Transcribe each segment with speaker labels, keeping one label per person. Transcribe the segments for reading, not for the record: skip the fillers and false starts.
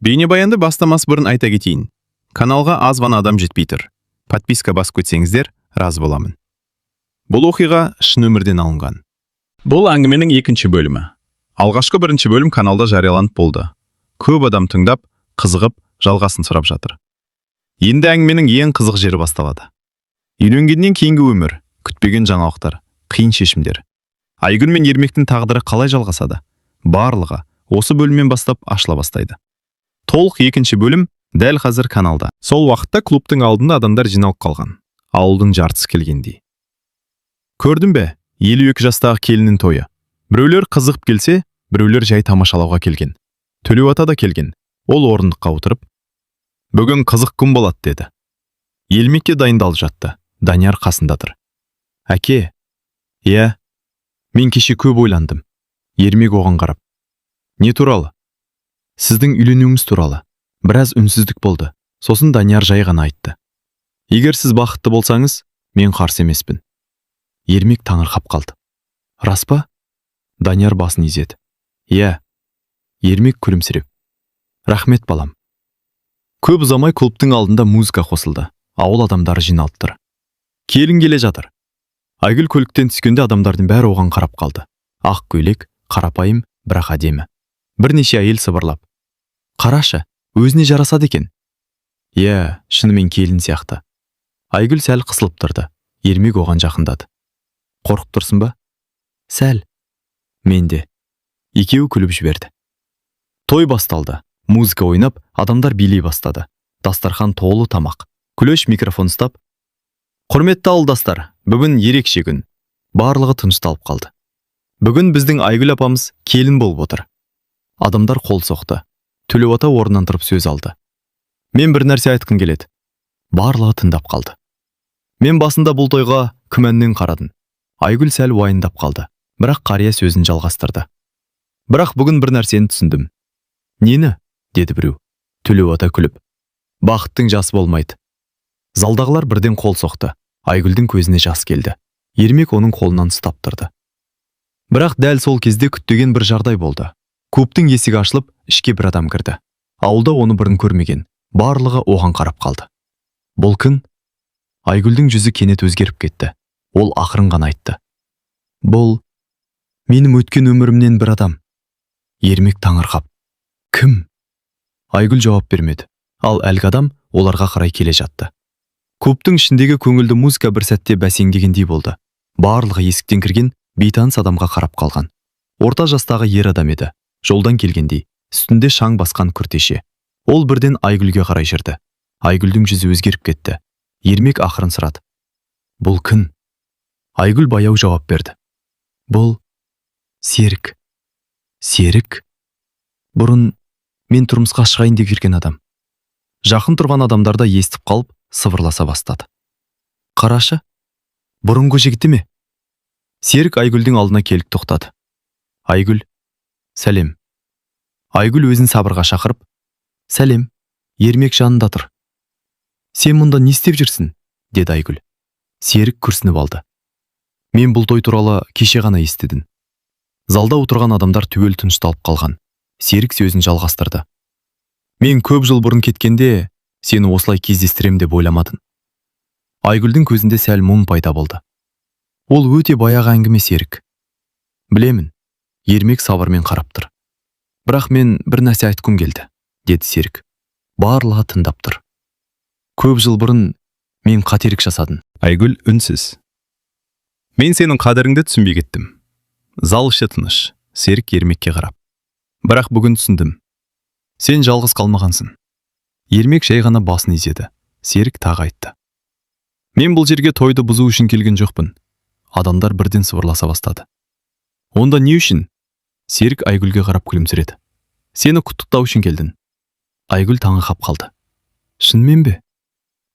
Speaker 1: Бейнебаянды бастамас бұрын айта кетейін. Каналға аз ғана адам жетпей тұр. Подписка басып өтсеңіздер, разы боламын. Бұл оқиға шын өмірден алынған. Бұл әңгіменің екінші бөлімі. Алғашқы бірінші бөлім каналда жарияланып болды. Көп адам тыңдап, қызығып, жалғасын сұрап жатыр. Енді әңгіменің ең қызық жері басталады. Үйленгеннен кейінгі өмір, күтпеген жаңалықтар, қиын шешімдер. Айгүл мен Ермектің тағдыры қалай жалғасады? Барлығы осы бөлімнен бастап ашыла бастайды. Толық екінші бөлім дәл қазір каналда. Сол уақытта клубтың алдында адамдар жиналып қалған. Ауылдың жартысы келгендей. Көрдің бе? 52 жастағы келіннің тойы. Біреулер қызығып келсе, біреулер жай тамашалауға келген. Төлеуата да келген. Ол орындыққа отырып, бүгін қызық күн болады деді. Ермекке дайындалып жатты. Данияр қасында тұр. Әке, иә, мен кеше көп ойландым. Ермек оған қарап. Не туралы? Сіздің үйленуіңіз туралы. Біраз үнсіздік болды. Сосын Данияр жай ғана айтты. Егер сіз бақытты болсаңыз, мен қарсы емеспін. Ермек таңырқап қалды. Рас па? Данияр басын изеді. Иә. Ермек күлімсіреп. Рахмет балам. Көп ұзамай клубтың алдында музыка қосылды. Ауыл адамдары жиналып тұр. Келін келе жатыр. Айгүл көліктен түскенде адамдардың бәрі оған қарап қалды. Ақ көйлек, қарапайым, бірақ әдемі. Бірнеше әйел сыбырлап. Қарашы, өзіне жарасады екен. Иә, шынымен келін сияқты. Айгүл сәл қысылып тұрды. Ермек оған жақындады. Қорқып тұрсың ба? Сәл. Мен де. Екеуі күліп жіберді. Той басталды. Музыка ойнап, адамдар билей бастады. Дастархан толы тамақ. Күлеш микрофон ұстап. Құрметті ауылдастар, бүгін ерекше күн. Барлығы тынышталып қалды. Бүгін біздің Айгүл апамыз келін болып отыр. Адамдар қол соқты. Төлеуата орнынан тұрып сөз алды. Мен бір нәрсе айтқым келеді. Барлығы тыңдап қалды. Мен басында бұл тойға күмәннен қарадым. Айгүл сәл уайымдап қалды. Бірақ қария сөзін жалғастырды. Бірақ бүгін бір нәрсені түсіндім. Нені? Деді біреу. Төлеуата күліп. Бақыттың жасы болмайды. Залдағылар бірден қол соқты. Айгүлдің көзіне жас келді. Ермек оның қолынан ұстап тұрды. Бірақ дәл сол кезде күтпеген бір жағдай болды. Клубтың есігі ашылып, ішке бір адам кірді. Ауылда оны бұрын көрмеген. Барлығы оған қарап қалды. Бұл кім? Айгүлдің жүзі кенет өзгеріп кетті. Ол ақырын ғана айтты. Бұл менің өткен өмірімнен бір адам. Ермек таңырқап. Кім? Айгүл жауап бермеді. Ал әлгі адам оларға қарай келе жатты. Клубтың ішіндегі көңілді музыка бір сәтте бәсеңдегендей болды. Барлығы есіктен кірген бейтаныс адамға қарап қалған. Орта жастағы ер адам еді. Жолдан келгендей, үстінде шаң басқан күртеше. Ол бірден Айгүлге қарай жүрді. Айгүлдің жүзі өзгеріп кетті. Ермек ақырын сұрады. Бұл кім? Айгүл баяу жауап берді. Бұл Серік. Серік? Бұрын мен тұрмысқа шығайын деп жүрген адам. Жақын тұрған адамдар да естіп қалып, сыбырласа бастады. Қарашы, бұрынғы жігіті ме? Серік Айгүлдің алдына келіп тоқтады. Айгүл, сәлем. Айгүл өзін сабырға шақырып, сәлем, Ермек жанында тұр. Сен мұнда не істеп жүрсің? Деді Айгүл. Серік күрсініп алды. Мен бұл той туралы кеше ғана естідім. Залда отырған адамдар түгел тынышталып қалған. Серік сөзін жалғастырды. Мен көп жыл бұрын кеткенде, сені осылай кездестірем деп ойламадым. Айгүлдің көзінде сәл мұң пайда болды. Ол өте баяғы әңгіме Серік. Білемін, Ермек сабырмен қарап тұр. Бірақ мен бір нәрсе айтқым келді, деді Серік. Барлығы тыңдап тұр. Көп жыл бұрын мен қателік жасадым. Айгүл үнсіз. Мен сенің қадіріңді түсінбей кеттім. Зал іші тыныш. Серік Ермекке қарап. Бірақ бүгін түсіндім. Сен жалғыз қалмағансың. Ермек жай ғана басын изеді. Серік тағы айтты. Мен бұл жерге тойды бұзу үшін келген жоқпын. Адамдар бірден сыбырласа бастады. Онда не үшін? Серік Айгүлге қарап күлімсіреді. Сені құттықтау үшін келдің. Айгүл таңырқап қалды. Шынымен бе?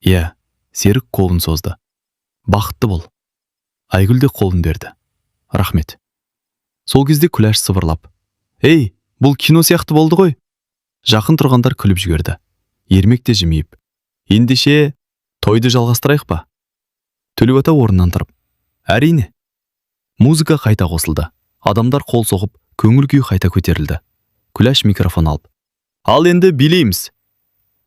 Speaker 1: Иә, Серік қолын созды. Бақытты бол. Айгүл де қолын берді. Рахмет. Сол кезде Күләш сыбырлап. Ей, бұл кино сияқты болды ғой. Жақын тұрғандар күліп жіберді. Ермек те жымиып. Ендеше тойды жалғастырайық па? Төлеуата орнынан тұрып. Әрине. Музыка қайта қосылды. Адамдар қол соғып, көңіл күй қайта көтерілді. Күләш микрофон алып. Ал енді билейміз.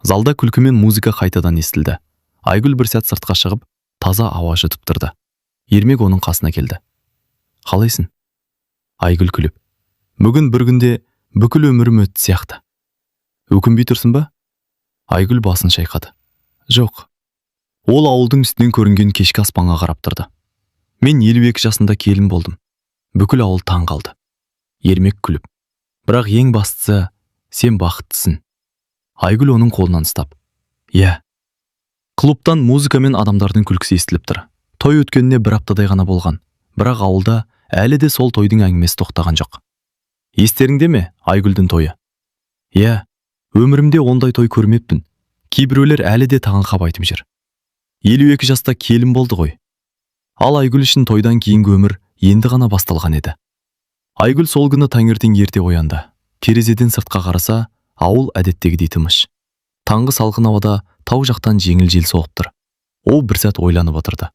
Speaker 1: Залда күлкі мен музыка қайтадан естілді. Айгүл бір сәт сыртқа шығып, таза ауа жұтып тұрды. Ермек оның қасына келді. Қалайсың? Айгүл күліп. Бүгін бір күнде бүкіл өмірім өтті сияқты. Өкінбей тұрсың ба? Айгүл басын шайқады. Жоқ. Ол ауылдың үстінен көрінген кешкі аспанға қарап тұрды. Мен 52 жасында келін болдым. Бүкіл ауыл таң қалды. Ермек күліп. Бірақ ең бастысы, сен бақыттысың. Айгүл оның қолынан ұстап. Иә. Клубтан музыка мен адамдардың күлкісі естіліп тұр. Той өткеніне бір аптадай ғана болған. Бірақ ауылда әлі де сол тойдың әңгімесі тоқтаған жоқ. Естеріңде ме, Айгүлдің тойы? Иә. Өмірімде ондай той көрмеппін. Кейбіреулер әлі де таңырқап айтып жүр. 52 жаста келін болды ғой. Ал Айгүл үшін тойдан кейінгі өмір енді ғана басталған еді. Айгүл сол күні таңертең ерте оянды. Терезеден сыртқа қараса, ауыл әдеттегідей тыныш. Таңғы салқын ауада тау жақтан жеңіл жел соғып тұр. Ол бір сәт ойланып отырды.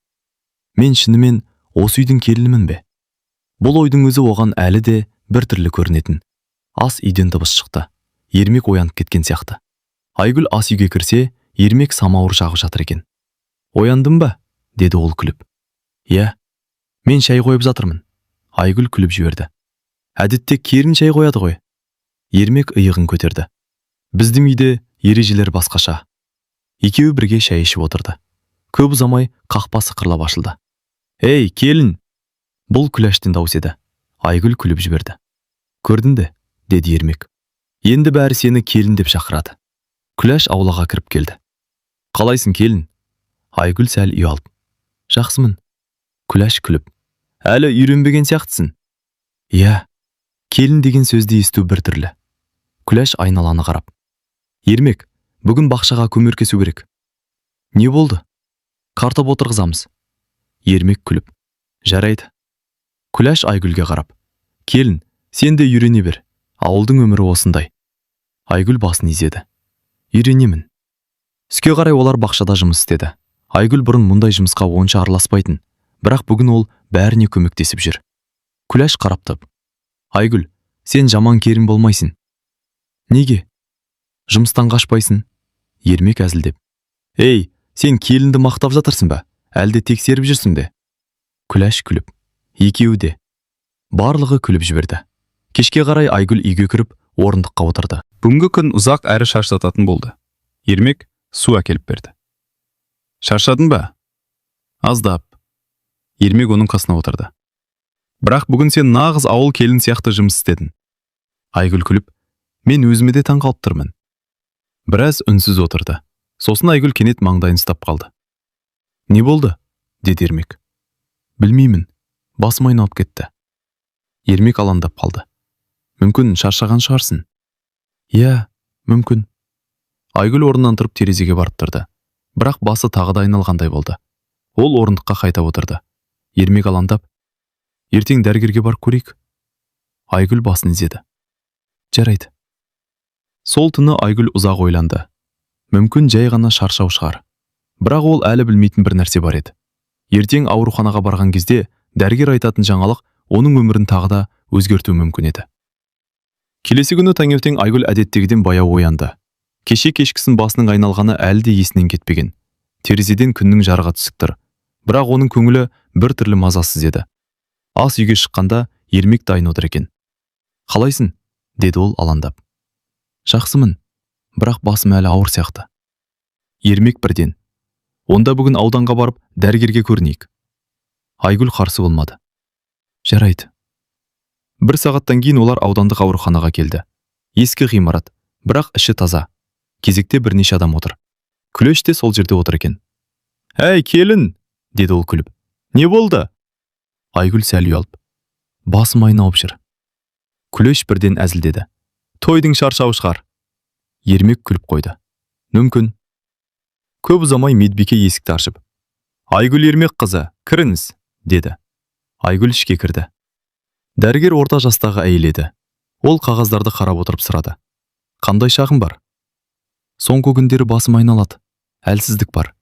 Speaker 1: Мен шынымен осы үйдің келінімін бе? Бұл ойдың өзі оған әлі де бір түрлі көрінетін. Ас үйден дыбыс шықты. Ермек оянып кеткен сияқты. Айгүл ас үйге кірсе, Ермек самауыр жағып жатыр екен. Ояндым ба? Деді ол күліп. Иә, мен шай қойып жатырмын. Айгүл күліп жіберді. Әдетте келін шай қояды ғой. Ермек иығын көтерді. Біздің үйде ережелер басқаша. Екеуі бірге шай ішіп отырды. Көп ұзамай қақпа сықырлап ашылды. Ей, келін! Бұл Күләштен дауыс еді. Айгүл күліп жіберді. Көрдің бе? Деді Ермек. Енді бәрі сені келін деп шақырады. Күләш аулаға кіріп келді. Қалайсың, келін? Айгүл сәл ұялып. Жақсымын. Күләш күліп. Әлі үйренбеген сияқтысың. Иә, келін деген сөзді есту бір түрлі. Күләш айналаны қарап. Ермек, бүгін бақшаға көміркесу керек. Не болды? Картоп отырғызамыз. Ермек күліп. Жарайды. Күләш Айгүлге қарап. Келін, сен де үйрене бер. Ауылдың өмірі осындай. Айгүл басын изеді. Үйренемін. Түске қарай олар бақшада жұмыс істеді. Айгүл бұрын мұндай жұмысқа онша араласпайтын, бірақ бүгін ол бәріне көмектесіп жүр. Күләш қарап тұрып. Айгүл, сен жаман келін болмайсың. Неге? Жұмыстан қашпайсың. Ермек әзілдеп. Ей, сен келінді мақтап жатырсың ба? Әлде тексеріп жүрсің бе? Күләш күліп. Екеуі де. Барлығы күліп жіберді. Кешке қарай Айгүл үйге кіріп, орындыққа отырды. Бүгінгі күн ұзақ әрі шаршататын болды. Ермек су әкеліп берді. Шаршадың ба? Аздап. Ермек оның қасына отырды. Бірақ бүгін сен нағыз ауыл келін сияқты жұмыс істедің. Айгүл күліп, мен өзіме де таң қалып тұрмын. Біраз үнсіз отырды. Сосын Айгүл кенет маңдайын ұстап қалды. Не болды? Деді Ермек. Білмеймін. Басым айналып кетті. Ермек алаңдап қалды. Мүмкін шаршаған шығарсың. Иә, мүмкін. Айгүл орнынан тұрып терезеге барып тұрды. Бірақ басы тағы да айналғандай болды. Ол орындыққа қайта отырды. Ермек алаңдап, ертең дәрігерге барып көрейік. Айгүл басын изеді. Жарайды. Сол түні Айгүл ұзақ ойланды. Мүмкін жай ғана шаршау шығар. Бірақ ол әлі білмейтін бір нәрсе бар еді. Ертең ауруханаға барған кезде дәрігер айтатын жаңалық оның өмірін тағы да өзгертуі мүмкін еді. Келесі күні таңертең Айгүл әдеттегіден баяу оянды. Кеше кешкісін басының айналғаны әлі де есінен кетпеген. Терезеден күннің жарығы түсіп тұр. Бірақ оның көңілі бір түрлі мазасыз еді. Ас үйге шыққанда Ермек дайын отыр екен. Қалайсың? Деді ол алаңдап. Жақсымын, бірақ басым әлі ауыр сияқты. Ермек бірден. Онда бүгін ауданға барып дәрігерге көрінейік. Айгүл қарсы болмады. Жарайды. Бір сағаттан кейін олар аудандық ауруханаға келді. Ескі ғимарат, бірақ іші таза. Кезекте бірнеше адам отыр. Күләш те сол жерде отыр екен. Әй, келін, деді ол күліп. Не болды? Айгүл сәл ұялып. Басым айналып жүр. Күләш бірден әзілдеді. Тойдың шаршауы шығар. Ермек күліп қойды. Мүмкін. Көп ұзамай медбике есікті ашып. Айгүл Ермек қызы, кіріңіз, деді. Айгүл ішке кірді. Дәрігер орта жастағы әйел еді. Ол қағаздарды қарап отырып сұрады. Қандай шағым бар? Соңғы күндері басым айналады. Әлсіздік бар.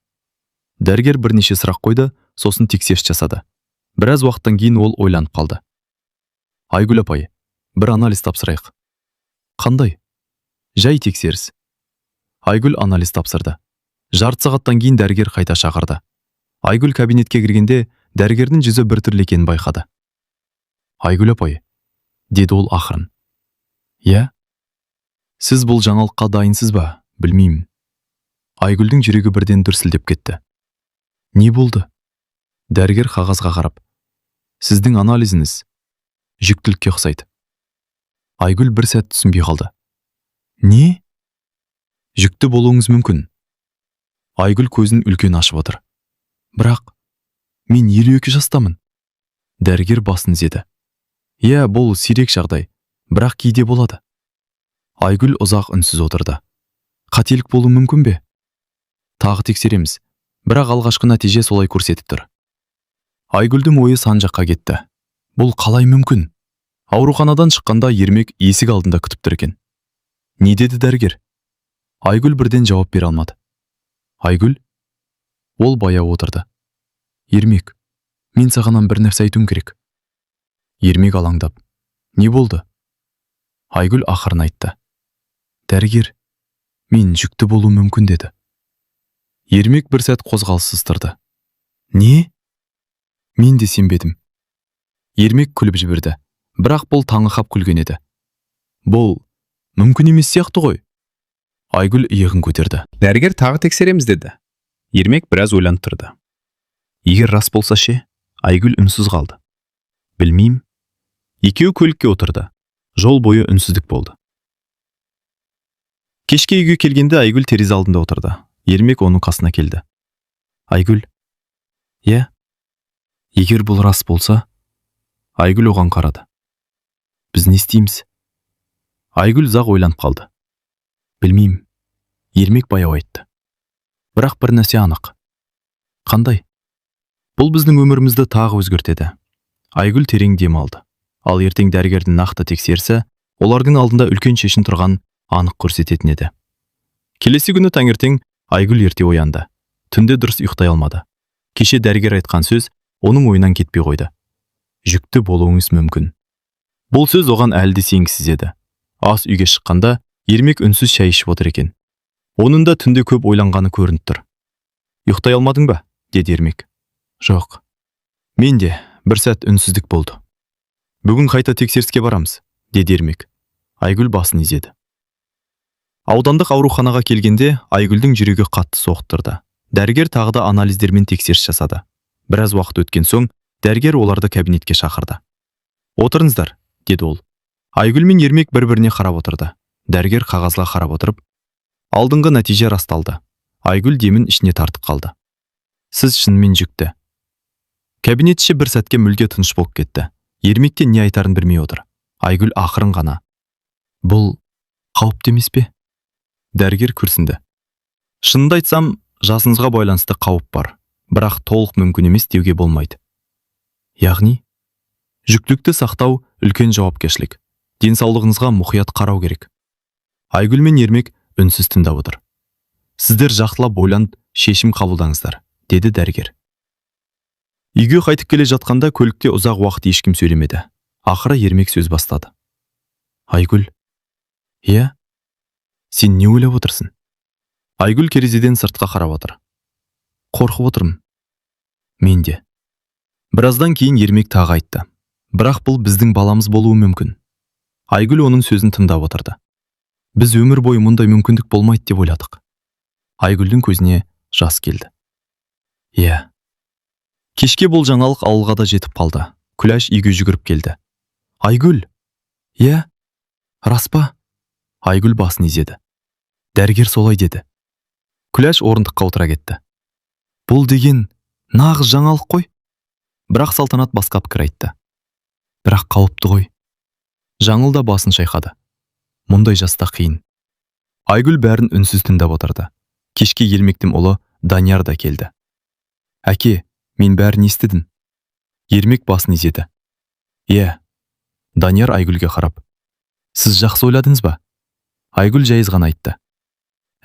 Speaker 1: Дәрігер бірнеше сұрақ қойды, сосын тексеріс жасады. Біраз уақыттан кейін ол ойланып қалды. Айгүл апай, бір анализ тапсырайық. Қандай? Жай тексеріс. Айгүл анализ тапсырды. Жарты сағаттан кейін дәрігер қайта шақырды. Айгүл кабинетке кіргенде дәрігердің жүзі біртүрлі екенін байқады. Айгүл апай, деді ол ақырын. Иә? Сіз бұл жаңалыққа дайынсыз ба? Білмеймін. Айгүлдің жүрегі бірден дүрсілдеп кетті. Не болды? Дәрігер қағазға қарап. Сіздің анализіңіз жүктілікке ұқсайды. Айгүл бір сәт түсінбей қалды. Не? Жүкті болуыңыз мүмкін. Айгүл көзін үлкен ашып отыр. Бірақ, мен 52 жастамын. Дәрігер басын изеді. Иә, бұл сирек жағдай, бірақ кейде болады. Айгүл ұзақ үнсіз отырды. Қателік болуы мүмкін бе? Тағы тексереміз, бірақ алғашқы нәтиже солай көрсетіп тұр. Айгүлдің ойы сан жаққа кетті. Бұл қалай мүмкін? Ауруханадан шыққанда Ермек есік алдында күтіп тұр екен. Не деді дәрігер? Айгүл бірден жауап бере алмады. Айгүл? Ол баяу отырды. Ермек, мен саған бір нәрсе айтуым керек. Ермек алаңдап. Не болды? Айгүл ақырын айтты. Дәрігер, мен жүкті болуым мүмкін деді. Ермек бір сәт қозғалыссыз тұрды. Не? Мен де сенбедім. Ермек күліп жіберді, бірақ бұл таңырқап күлген еді. Бұл мүмкін емес сияқты ғой. Айгүл иығын көтерді. Дәрігер тағы тексереміз деді. Ермек біраз ойланып тұрды. Егер рас болса ше? Айгүл үнсіз қалды. Білмеймін. Екеуі көлікке отырды. Жол бойы үнсіздік болды. Кешке үйге келгенде Айгүл терезе алдында отырды. Ермек оның қасына келді. Айгүл? Иә? Егер бұл рас болса? Айгүл оған қарады. Біз не істейміз? Айгүл ұзақ ойланып қалды. Білмеймін. Ермек баяу айтты. Бірақ бір нәрсе анық. Қандай? Бұл біздің өмірімізді тағы өзгертеді. Айгүл терең дем алды. Ал ертең дәрігердің нақты тексерісі олардың алдында үлкен шешім тұрған анық көрсететін еді. Келесі күні таңертең Айгүл ерте оянды. Түнде дұрыс ұйықтай алмады. Кеше дәрігер айтқан сөз оның ойынан кетпей қойды. Жүкті болуыңыз мүмкін. Бұл сөз оған әлі де сенгісіз еді. Ас үйге шыққанда Ермек үнсіз шай ішіп отыр екен. Оның да түнде көп ойланғаны көрініп тұр. Ұйықтай алмадың ба? Деді Ермек. Жоқ. Мен де бір сәт үнсіздік болды. Бүгін қайта тексеріске барамыз, деді Ермек. Айгүл басын изеді. Аудандық ауруханаға келгенде Айгүлдің жүрегі қатты соғып тұрды. Дәрігер тағы да анализдермен тексеріс жасады. Біраз уақыт өткен соң дәрігер оларды кабинетке шақырды. Отырыңыздар, деді ол. Айгүл мен Ермек бір-біріне қарап отырды. Дәрігер қағазға қарап отырып, алдыңғы нәтиже расталды. Айгүл демін ішіне тартып қалды. Сіз шынымен жүкті. Кабинет іші бір сәтке мүлде тыныш болып кетті. Ермекте не айтарын білмей отыр. Айгүл ақырын ғана. Бұл қауіпті емес пе? Дәрігер күрсінді. Шынымды айтсам, жасыңызға байланысты қауіп бар, бірақ толық мүмкін емес деуге болмайды. Яғни, жүктілікті сақтау үлкен жауапкершілік. Денсаулығыңызға мұқият қарау керек. Айгүл мен Ермек үнсіз тыңдап отыр. Сіздер жақсылап ойланып, шешім қабылдаңыздар, деді дәрігер. Үйге қайтып келе жатқанда көлікте ұзақ уақыт ешкім сөйлемеді. Ақыры Ермек сөз бастады. Айгүл? Иә? Сен не ойлап отырсың? Айгүл терезеден сыртқа қарап отыр. Қорқып отырмын. Мен де. Біраздан кейін Ермек тағы айтты. Бірақ бұл біздің баламыз болуы мүмкін. Айгүл оның сөзін тыңдап отырды. Біз өмір бойы мұндай мүмкіндік болмайды деп ойладық. Айгүлдің көзіне жас келді. Иә. Кешке бұл жаңалық ауылға да жетіп қалды. Күләш үйге жүгіріп келді. Айгүл? Иә? Рас па? Айгүл басын изеді. Дәрігер солай деді. Күләш орындыққа отыра кетті. Бұл деген нағыз жаңалық қой. Бірақ Салтанат басқа пікір айтты. Бірақ қауіпті ғой. Жаңыл да басын шайқады. Мұндай жаста қиын. Айгүл бәрін үнсіз тыңдап отырды. Кешке Ермектің ұлы Данияр да келді. Әке, мен бәрін естідім. Ермек басын изеді. Иә. Данияр Айгүлге қарап. Сіз жақсы ойладыңыз ба? Айгүл жайыз ғана айтты.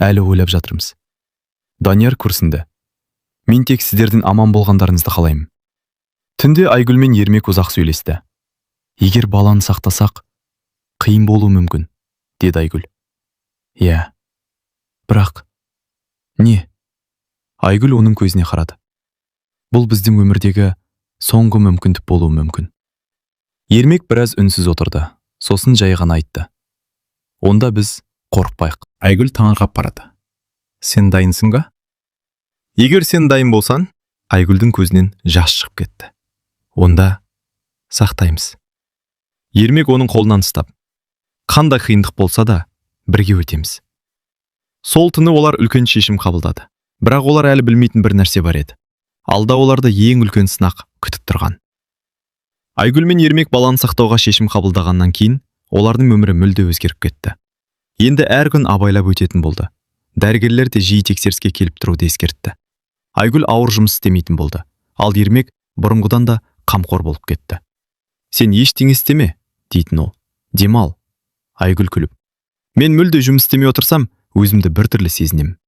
Speaker 1: Әлі ойлап жатырмыз. Данияр күрсінді. Мен тек сіздердің аман болғандарыңызды қалаймын. Түнде Айгүл мен Ермек ұзақ сөйлесті. Егер баланы сақтасақ, қиын болуы мүмкін, деді Айгүл. Иә. Бірақ не? Айгүл оның көзіне қарады. Бұл біздің өмірдегі соңғы мүмкіндік болуы мүмкін. Ермек біраз үнсіз отырды. Сосын жай ғана айтты. Онда біз қорықпайық. Айгүл таңырқап қарады. Сен дайынсың ба? Егер сен дайын болсаң, Айгүлдің көзінен жас шығып кетті. Онда сақтаймыз. Ермек оның қолынан ұстап, қандай қиындық болса да, бірге өтеміз. Сол түні олар үлкен шешім қабылдады. Бірақ олар әлі білмейтін бір нәрсе бар еді. Алда оларды ең үлкен сынақ күтіп тұрған. Айгүл мен Ермек баланы сақтауға шешім қабылдағаннан кейін, олардың өмірі мүлде өзгеріп кетті. Енді әр күн абайлап өтетін болды. Дәрігерлер де жиі тексеріске келіп тұруды ескертті. Айгүл ауыр жұмыс істемейтін болды. Ал Ермек бұрынғыдан да қамқор болып кетті. Сен ештеңе істеме, дейтін ол. Демал. Айгүл күліп. Мен мүлде жұмыс істемей отырсам, өзімді біртүрлі сезінемін.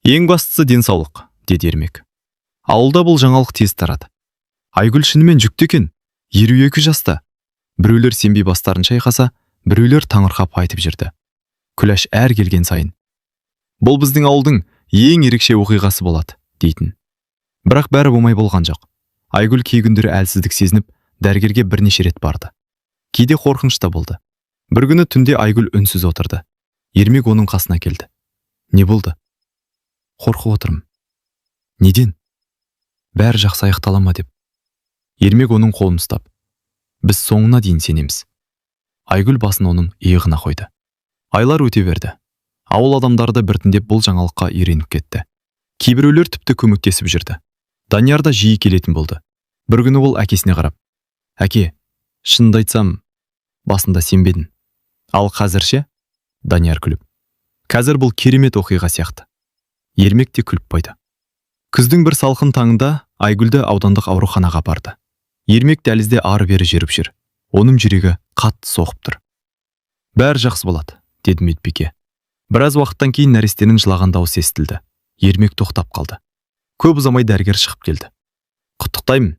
Speaker 1: Ең бастысы денсаулық, деді Ермек. Ауылда бұл жаңалық тез тарады. Айгүл шынымен жүкті екен, 22 жаста. Біреулер сенбей бастарын шайқаса, біреулер таңырқап айтып жүрді. Күләш әр келген сайын. Бұл біздің ауылдың ең ерекше оқиғасы болады, дейтін. Бірақ бәрі болмай болған жоқ. Айгүл кей күндері әлсіздік сезініп, дәрігерге бірнеше рет барды. Кейде қорқыныш та болды. Бір күні түнде Айгүл үнсіз отырды. Ермек оның қасына келді. Не болды? Қорқып отырмын. Неден? Бәрі жақсы аяқтала ма деп. Ермек оның қолын ұстап. Біз соңына дейін сенеміз. Айгүл басын оның иығына қойды. Айлар өте берді. Ауыл адамдары да біртіндеп бұл жаңалыққа үйреніп кетті. Кейбіреулер тіпті көмектесіп жүрді. Данияр да жиі келетін болды. Бір күні ол әкесіне қарап. Әке, шынымды айтсам, басында сенбедім. Ал қазірше? Данияр күліп. Қазір бұл керемет оқиға сияқты. Ермек те күліп қойды. Күздің бір салқын таңында Айгүлді аудандық ауруханаға барды. Ермек дәлізде ары-бері жүріп жүр. Оның жүрегі қатты соғып тұр. Бәрі жақсы болады, деді медбике. Біраз уақыттан кейін нәрестенің жылаған дауысы естілді. Ермек тоқтап қалды. Көп ұзамай дәрігер шығып келді. Құттықтаймын.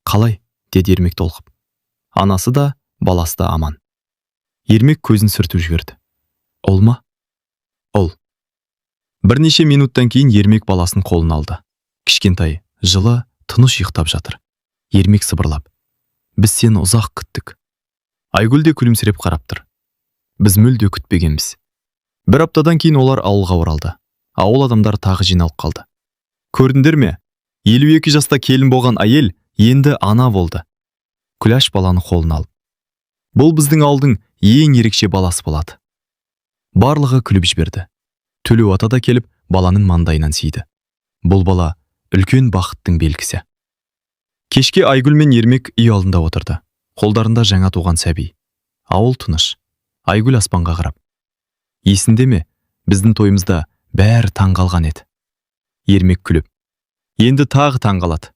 Speaker 1: Қалай? Деді Ермек толқып. Анасы да, баласы да аман. Ермек көзін сүртіп жіберді. Ол ма? Ол. Бірнеше минуттан кейін Ермек баласын қолын алды. Кішкентай, жылы, тыныш ұйықтап жатыр. Ермек сыбырлап. Біз сені ұзақ күттік. Айгүл де күлімсіреп қарап тұр. Біз мүлде күтпегенбіз. Бір аптадан кейін олар ауылға оралды. Ауыл адамдары тағы жиналып қалды. Көрдіңдер ме? 52 жаста келін болған әйел енді ана болды. Күләш баланы қолына алып. Бұл біздің ауылдың ең ерекше баласы болады. Барлығы күліп жіберді. Төлеу ата да келіп, баланың маңдайынан сүйді. Бұл бала үлкен бақыттың белгісі. Кешке Айгүл мен Ермек үй алдында отырды. Қолдарында жаңа туған сәби. Ауыл тыныш. Айгүл аспанға қарап. Есінде ме? Біздің тойымызда бәрі таңғалған еді. Ермек күліп. Енді тағы таңғалады.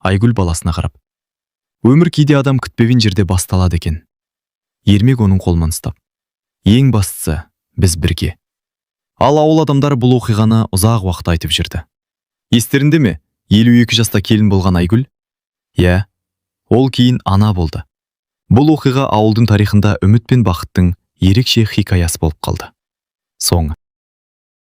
Speaker 1: Айгүл баласына қарап. Өмір кейде адам күтпеген жерде басталады екен. Ермек оның қолынан ұстап. Ең бастысы, біз бірге. Ал ауыл адамдары бұл оқиғаны ұзақ уақыт айтып жүрді. Естерінде ме? 52 жаста келін болған Айгүл? Иә, ол кейін ана болды. Бұл оқиға ауылдың тарихында үміт пен бақыттың ерекше хикаясы болып қалды. Соңы.